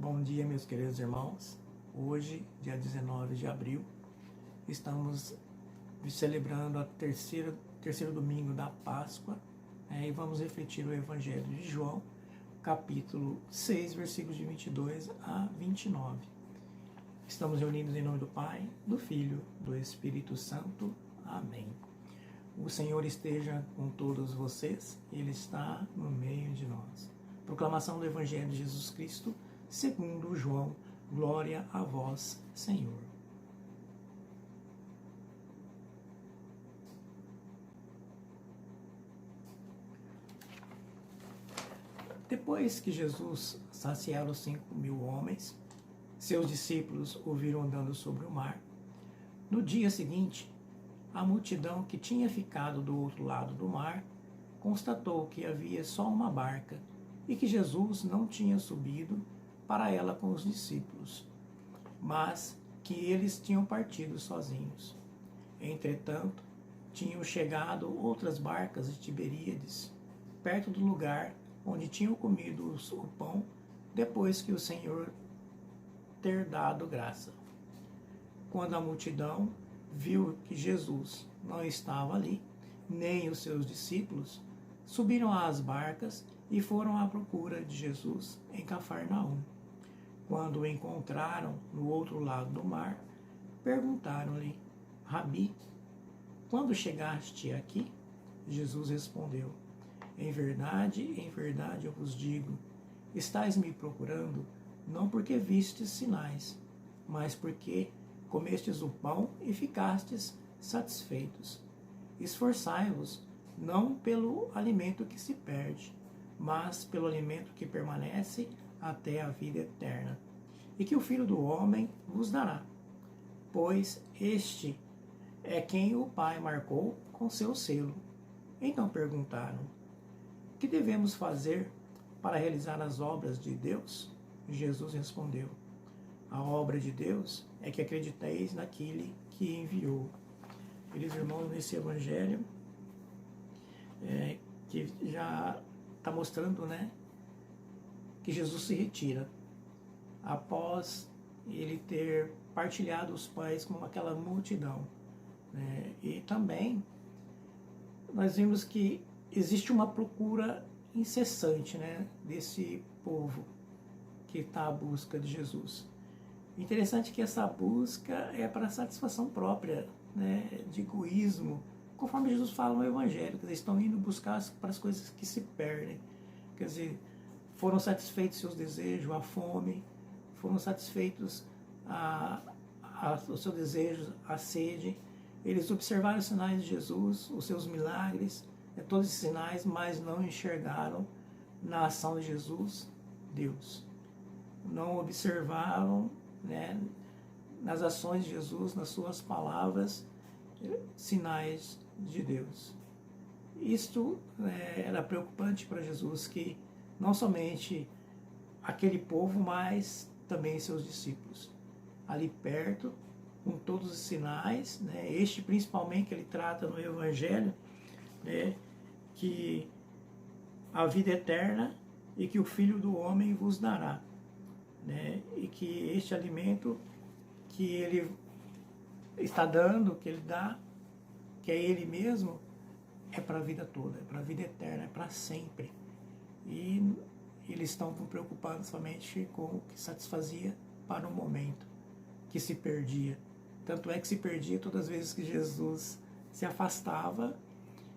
Bom dia, meus queridos irmãos. Hoje, dia 19 de abril, estamos celebrando a terceiro domingo da Páscoa, e vamos refletir o Evangelho de João, capítulo 6, versículos de 22 a 29. Estamos reunidos em nome do Pai, do Filho, do Espírito Santo. Amém. O Senhor esteja com todos vocês, Ele está no meio de nós. Proclamação do Evangelho de Jesus Cristo, segundo João. Glória a vós, Senhor. Depois que Jesus saciara os 5.000 homens, seus discípulos o viram andando sobre o mar. No dia seguinte, a multidão que tinha ficado do outro lado do mar constatou que havia só uma barca e que Jesus não tinha subido para ela com os discípulos, mas que eles tinham partido sozinhos. Entretanto, tinham chegado outras barcas de Tiberíades, perto do lugar onde tinham comido o pão depois que o Senhor ter dado graça. Quando a multidão viu que Jesus não estava ali, nem os seus discípulos, subiram às barcas e foram à procura de Jesus em Cafarnaum. Quando o encontraram no outro lado do mar, perguntaram-lhe: Rabi, quando chegaste aqui? Jesus respondeu: em verdade eu vos digo, estais me procurando, não porque vistes sinais, mas porque comestes o pão e ficastes satisfeitos. Esforçai-vos, não pelo alimento que se perde, mas pelo alimento que permanece até a vida eterna, e que o Filho do Homem vos dará, pois este é quem o Pai marcou com seu selo. Então perguntaram: que devemos fazer para realizar as obras de Deus? Jesus respondeu: a obra de Deus é que acrediteis naquele que enviou. Queridos irmãos, nesse Evangelho, que já está mostrando, que Jesus se retira após ele ter partilhado os pães com aquela multidão. E também nós vimos que existe uma procura incessante, desse povo que está à busca de Jesus. Interessante que essa busca é para satisfação própria, de egoísmo, conforme Jesus fala no Evangelho, que eles estão indo buscar para as coisas que se perdem. Quer dizer, foram satisfeitos seus desejos, a fome, foram satisfeitos os seus desejos, a sede. Eles observaram os sinais de Jesus, os seus milagres, todos esses sinais, mas não enxergaram na ação de Jesus Deus. Não observaram, nas ações de Jesus, nas suas palavras, sinais de Deus. Isto era preocupante para Jesus, que não somente aquele povo, mas também seus discípulos, ali perto, com todos os sinais, este principalmente que ele trata no Evangelho, que a vida eterna e que o Filho do Homem vos dará, e que este alimento que ele está dando, que ele dá, que é ele mesmo, é para a vida toda, é para a vida eterna, é para sempre. E eles estão preocupados somente com o que satisfazia para o momento, que se perdia. Tanto é que se perdia todas as vezes que Jesus se afastava,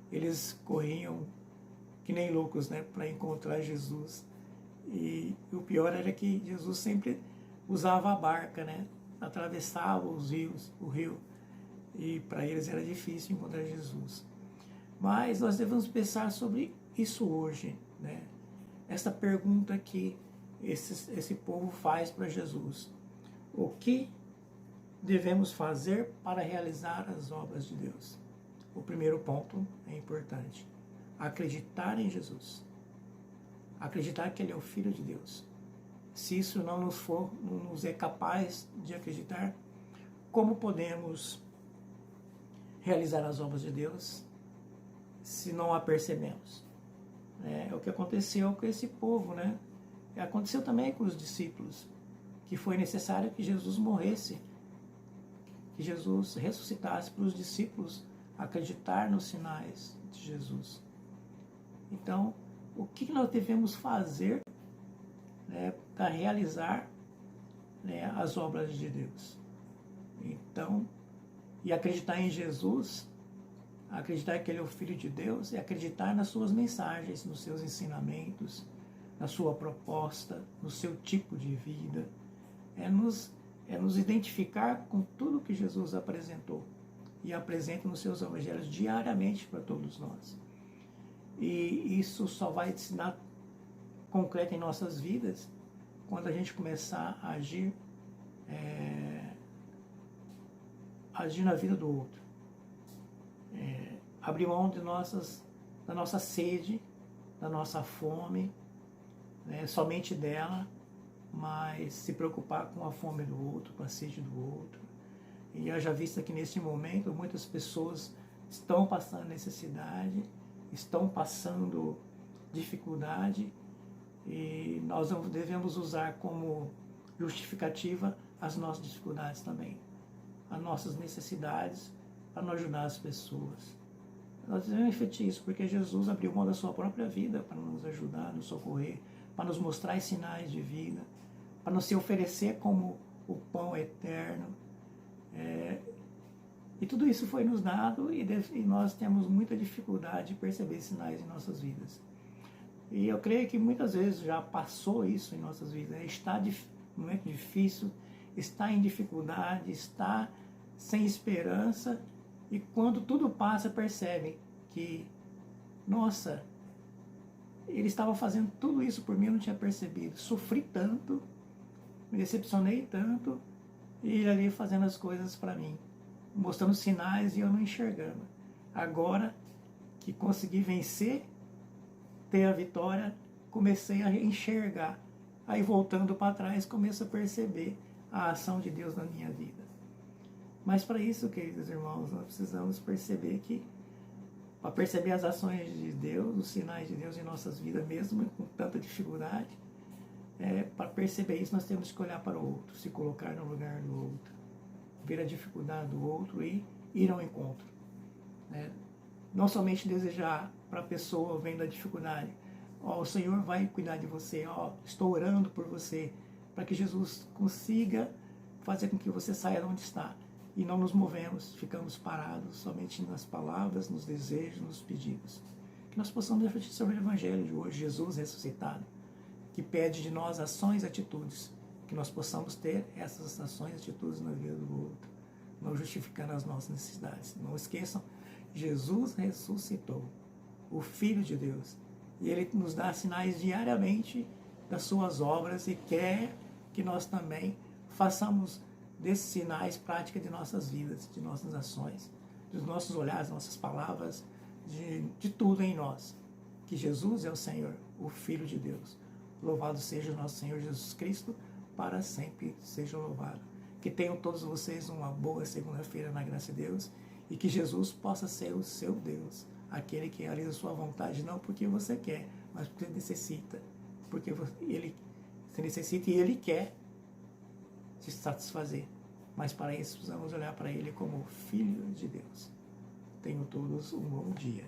eles corriam que nem loucos, para encontrar Jesus. E o pior era que Jesus sempre usava a barca, atravessava os rios, o rio, e para eles era difícil encontrar Jesus. Mas nós devemos pensar sobre isso hoje, Essa pergunta que esse povo faz para Jesus: o que devemos fazer para realizar as obras de Deus? O primeiro ponto é importante: acreditar em Jesus, acreditar que Ele é o Filho de Deus. Se isso não nos é capaz de acreditar, como podemos realizar as obras de Deus se não a percebemos? É o que aconteceu com esse povo, Aconteceu também com os discípulos. que foi necessário que Jesus morresse, que Jesus ressuscitasse para os discípulos acreditar nos sinais de Jesus. Então, o que nós devemos fazer, né, para realizar, né, as obras de Deus? Então, e acreditar em Jesus, acreditar que Ele é o Filho de Deus, é acreditar nas suas mensagens, nos seus ensinamentos, na sua proposta, no seu tipo de vida, é nos identificar com tudo que Jesus apresentou e apresenta nos seus evangelhos diariamente para todos nós. E isso só vai se dar concreto em nossas vidas quando a gente começar a agir na vida do outro. Abrir mão da nossa sede, da nossa fome, né, somente dela, mas se preocupar com a fome do outro, com a sede do outro. E eu já visto que neste momento muitas pessoas estão passando necessidade, estão passando dificuldade, e nós não devemos usar como justificativa as nossas dificuldades também, as nossas necessidades, para não ajudar as pessoas. Nós devemos refletir isso, porque Jesus abriu mão da sua própria vida para nos ajudar, nos socorrer, para nos mostrar sinais de vida, para nos se oferecer como o pão eterno. E tudo isso foi nos dado, e nós temos muita dificuldade de perceber sinais em nossas vidas. E eu creio que muitas vezes já passou isso em nossas vidas. Está um momento difícil, está em dificuldade, está sem esperança, e quando tudo passa, percebe que, nossa, Ele estava fazendo tudo isso por mim, eu não tinha percebido. Sofri tanto, me decepcionei tanto, e Ele ali fazendo as coisas para mim, mostrando sinais e eu não enxergando. Agora que consegui vencer, ter a vitória, comecei a enxergar. Aí voltando para trás, começo a perceber a ação de Deus na minha vida. Mas para isso, queridos irmãos, nós precisamos perceber que, para perceber as ações de Deus, os sinais de Deus em nossas vidas, mesmo com tanta dificuldade, para perceber isso nós temos que olhar para o outro, se colocar no lugar do outro, ver a dificuldade do outro e ir ao encontro. Não somente desejar para a pessoa vendo a dificuldade, o Senhor vai cuidar de você, estou orando por você, para que Jesus consiga fazer com que você saia de onde está. E não nos movemos, ficamos parados somente nas palavras, nos desejos, nos pedidos. Que nós possamos refletir sobre o Evangelho de hoje, Jesus ressuscitado, que pede de nós ações e atitudes, que nós possamos ter essas ações e atitudes na vida do outro, não justificando as nossas necessidades. Não esqueçam, Jesus ressuscitou, o Filho de Deus, e Ele nos dá sinais diariamente das suas obras e quer que nós também façamos desses sinais prática de nossas vidas, de nossas ações, dos nossos olhares, nossas palavras, de tudo em nós. Que Jesus é o Senhor, o Filho de Deus. Louvado seja o nosso Senhor Jesus Cristo, para sempre seja louvado. Que tenham todos vocês uma boa segunda-feira na graça de Deus, e que Jesus possa ser o seu Deus, aquele que realiza a sua vontade, não porque você quer, mas porque necessita, porque Ele necessita e Ele quer se satisfazer. Mas para isso precisamos olhar para Ele como Filho de Deus. Tenham todos um bom dia.